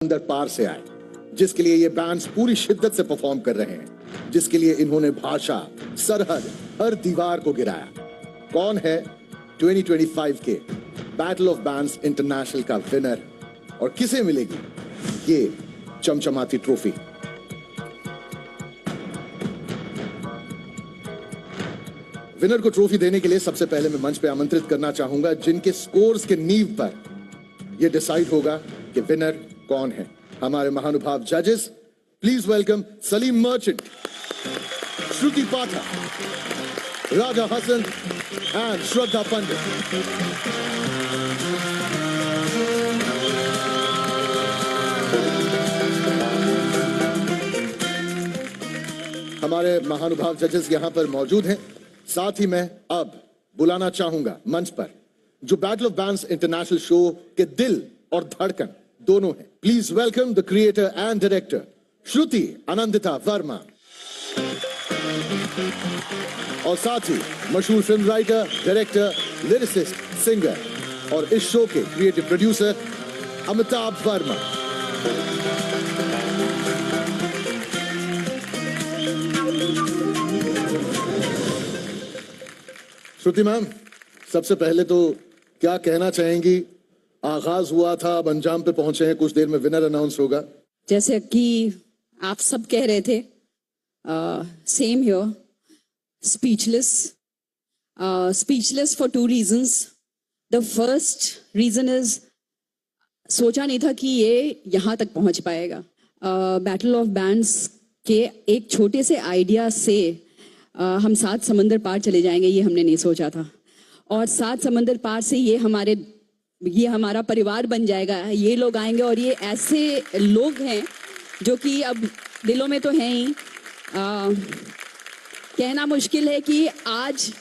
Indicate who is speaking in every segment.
Speaker 1: अंदर पार से आए, जिसके लिए ये बैंड्स पूरी शिद्दत से परफॉर्म कर रहे हैं, जिसके लिए इन्होंने भाषा, सरहद, हर दीवार को गिराया। कौन है 2025 के बैटल ऑफ बैंड्स इंटरनेशनल का विनर और किसे मिलेगी ये चमचमाती ट्रॉफी? विनर को ट्रॉफी देने के लिए सबसे पहले मैं मंच पे आमंत्रित करना चाहूंगा जिनके स्कोर्स के नींव पर यह डिसाइड होगा कि विनर कौन है। हमारे महानुभाव जजेस, please welcome Salim Merchant, Shruti Pathak, Raja Hasan and Shraddha Pandit. हमारे महानुभाव जजेस यहां पर मौजूद हैं। साथ ही मैं अब बुलाना चाहूंगा मंच पर जो battle of bands international show के दिल और धड़कन दोनों हैं। Please welcome the creator and director Shruti Anandita Verma, और साथ ही मशहूर film writer, director, lyricist, singer और इस शो के creative producer Amitabh Verma. Shruti ma'am, सबसे पहले तो क्या कहना चाहेंगी? आगाज हुआ था, अब अंजाम पे पहुंचे हैं, कुछ देर में विनर अनाउंस होगा।
Speaker 2: जैसे कि आप सब कह रहे थे, same here, speechless for two reasons. The first reason is सोचा नहीं था कि ये यहाँ तक पहुंच पाएगा। बैटल ऑफ बैंड्स के एक छोटे से आइडिया से हम 7 समंदर पार चले जाएंगे, ये हमने नहीं सोचा था। और 7 समंदर पार से ये हमारा परिवार बन जाएगा। ये लोग आएंगे और ये ऐसे लोग हैं जो कि अब दिलों में तो हैं ही। कहना मुश्किल है कि आज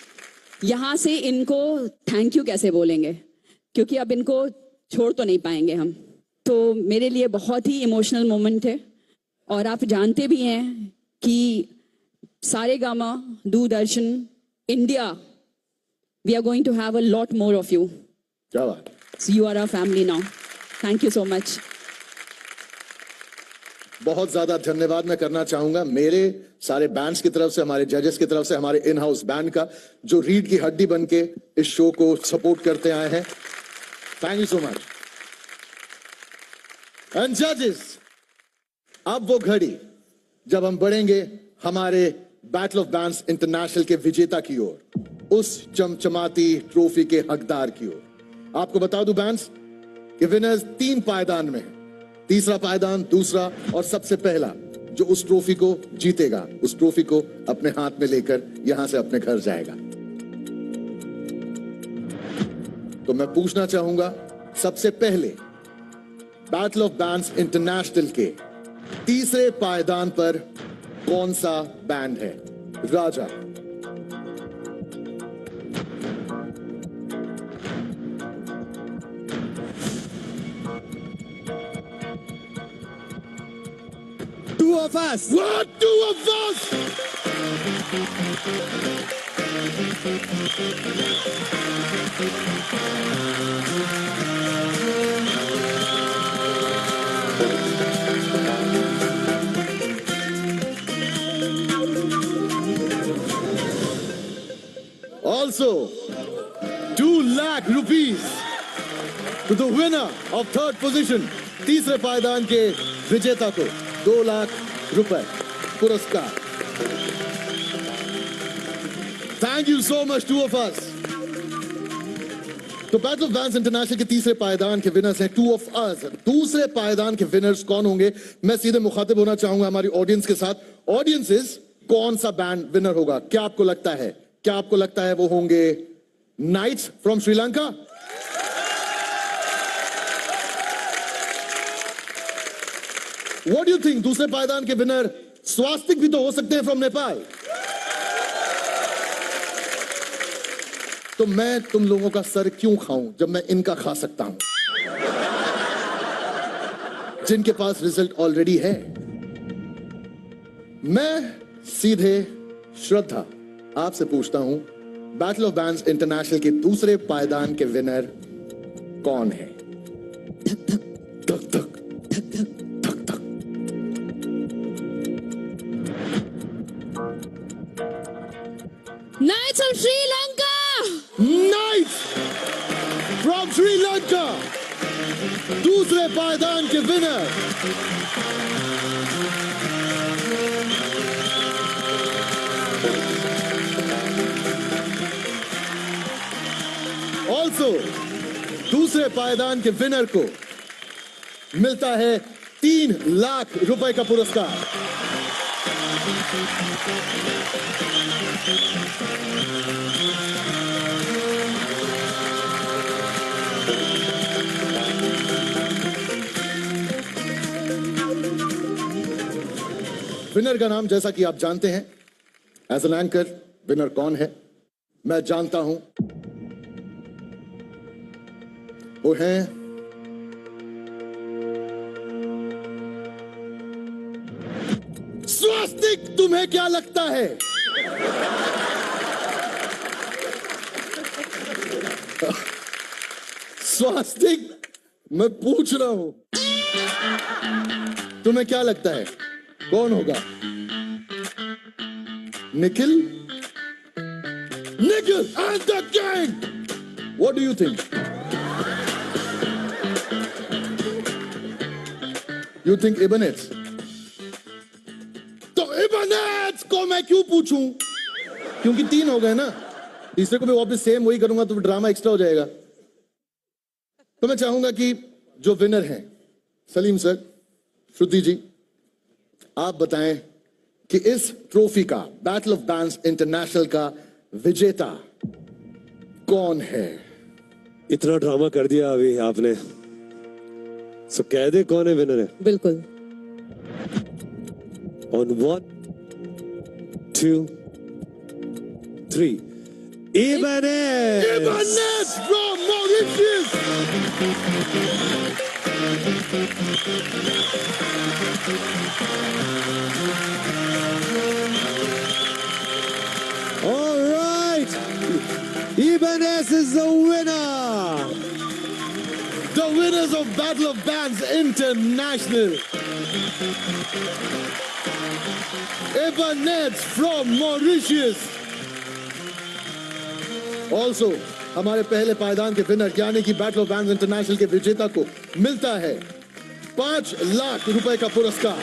Speaker 2: यहाँ से इनको थैंक यू कैसे बोलेंगे, क्योंकि अब इनको छोड़ तो नहीं पाएंगे हम। तो मेरे लिए बहुत ही इमोशनल मोमेंट है। और आप जानते भी हैं कि Saregama, Doordarshan, India, we are going to have a lot more of you.
Speaker 1: क्या बात।
Speaker 2: So you are our family now. Thank you so much.
Speaker 1: बहुत ज्यादा धन्यवाद मैं करना चाहूंगा मेरे सारे बैंड्स की तरफ से, हमारे जजेस की तरफ से, हमारे इन हाउस बैंड का जो रीढ़ की हड्डी बन के इस शो को सपोर्ट करते आए हैं। Thank you so much. And जजेस, अब वो घड़ी जब हम बढ़ेंगे हमारे बैटल ऑफ बैंड्स इंटरनेशनल के विजेता की ओर, उस चमचमाती ट्रॉफी के हकदार की ओर। आपको बता दूं बैंड्स कि विनर्स 3 पायदान में है। तीसरा पायदान, दूसरा और सबसे पहला जो उस ट्रॉफी को जीतेगा, उस ट्रॉफी को अपने हाथ में लेकर यहां से अपने घर जाएगा। तो मैं पूछना चाहूंगा सबसे पहले बैटल ऑफ बैंड्स इंटरनेशनल के तीसरे पायदान पर कौन सा बैंड है? राजा।
Speaker 3: Two of us.
Speaker 1: What? 2 of us? Also, 2 lakh rupees to the winner of 3rd position. तीसरे पायदान के विजेता को 2 लाख रुपए पुरस्कार। Thank you so much, 2 of us। तो बैटल ऑफ बैंड्स इंटरनेशनल के तीसरे पायदान के विनर्स हैं 2 of us। दूसरे पायदान के विनर्स कौन होंगे? मैं सीधे मुखातिब होना चाहूंगा हमारी ऑडियंस के साथ। ऑडियंसेस, कौन सा बैंड विनर होगा? क्या आपको लगता है? क्या आपको लगता है वो होंगे knights from Sri Lanka? What do you think? दूसरे पायदान के विनर स्वास्तिक भी तो हो सकते हैं फ्रॉम नेपाल। तो मैं तुम लोगों का सर क्यों खाऊं जब मैं इनका खा सकता हूं, जिनके पास रिजल्ट ऑलरेडी है। मैं सीधे श्रद्धा आपसे पूछता हूं, बैटल ऑफ बैंड्स इंटरनेशनल के दूसरे पायदान के विनर कौन है?
Speaker 2: धक धक
Speaker 1: धक धक
Speaker 2: धक धक Knights of Sri Lanka.
Speaker 1: Knights from Sri Lanka, दूसरे पायदान के विनर। ऑल्सो दूसरे पायदान के विनर को मिलता है 3 लाख रुपए का पुरस्कार। विनर का नाम जैसा कि आप जानते हैं, एज एन एंकर विनर कौन है मैं जानता हूं। वो हैं स्वास्तिक। तुम्हें क्या लगता है? स्वास्तिक, मैं पूछ रहा हूं, तुम्हें क्या लगता है कौन होगा? Nikhil? Nikhil and the gang! What do you think? You think Ibanez? तो Ibanez को मैं क्यों पूछूं? क्योंकि 3 हो गए ना, तीसरे को भी वापस सेम वही करूंगा तो ड्रामा एक्स्ट्रा हो जाएगा। तो मैं चाहूंगा कि जो विनर हैं, सलीम सर, श्रुति जी, आप बताएं कि इस ट्रॉफी का, बैटल ऑफ बैंड्स इंटरनेशनल का विजेता कौन है?
Speaker 4: इतना ड्रामा कर दिया अभी आपने, सो कह दे कौन है विनर है।
Speaker 2: बिल्कुल।
Speaker 4: On 1, 2, 3. Ibanez!
Speaker 1: Ibanez from Mauritius!
Speaker 3: All right. Ibanez is the winner.
Speaker 1: The winners of Battle of Bands International. Ibanez from Mauritius. Also, हमारे पहले पायदान के विनर यानी कि बैटल ऑफ बैंड्स इंटरनेशनल के विजेता को मिलता है 5 लाख रुपए का पुरस्कार।